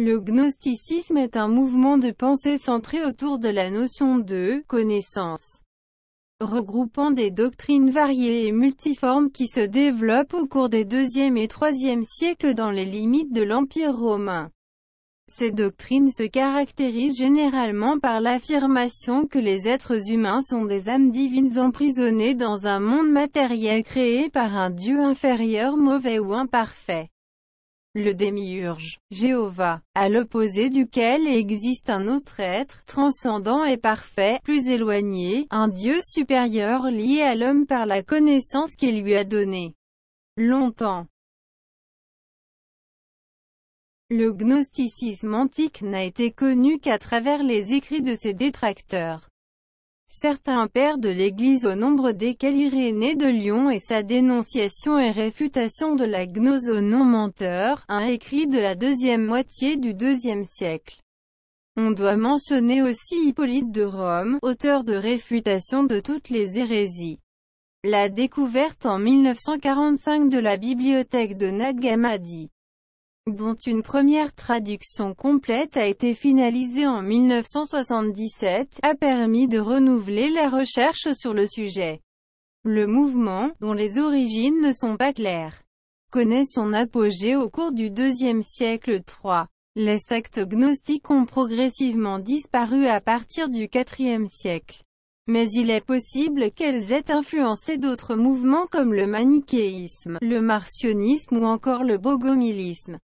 Le gnosticisme est un mouvement de pensée centré autour de la notion de « connaissance », regroupant des doctrines variées et multiformes qui se développent au cours des IIe et IIIe siècles dans les limites de l'Empire romain. Ces doctrines se caractérisent généralement par l'affirmation que les êtres humains sont des âmes divines emprisonnées dans un monde matériel créé par un Dieu inférieur, mauvais ou imparfait. Le démiurge, Jéhovah, à l'opposé duquel existe un autre être, transcendant et parfait, plus éloigné, un Dieu supérieur lié à l'homme par la connaissance qu'il lui a donnée. Longtemps, le gnosticisme antique n'a été connu qu'à travers les écrits de ses détracteurs. Certains pères de l'Église au nombre desquels Irénée de Lyon et sa dénonciation et réfutation de la gnose aux non-menteurs, un écrit de la deuxième moitié du IIe siècle. On doit mentionner aussi Hippolyte de Rome, auteur de réfutation de toutes les hérésies. La découverte en 1945 de la bibliothèque de Nag Hammadi, dont une première traduction complète a été finalisée en 1977, a permis de renouveler la recherche sur le sujet. Le mouvement, dont les origines ne sont pas claires, connaît son apogée au cours du IIe siècle III. Les sectes gnostiques ont progressivement disparu à partir du IVe siècle. Mais il est possible qu'elles aient influencé d'autres mouvements comme le manichéisme, le marcionisme ou encore le bogomilisme.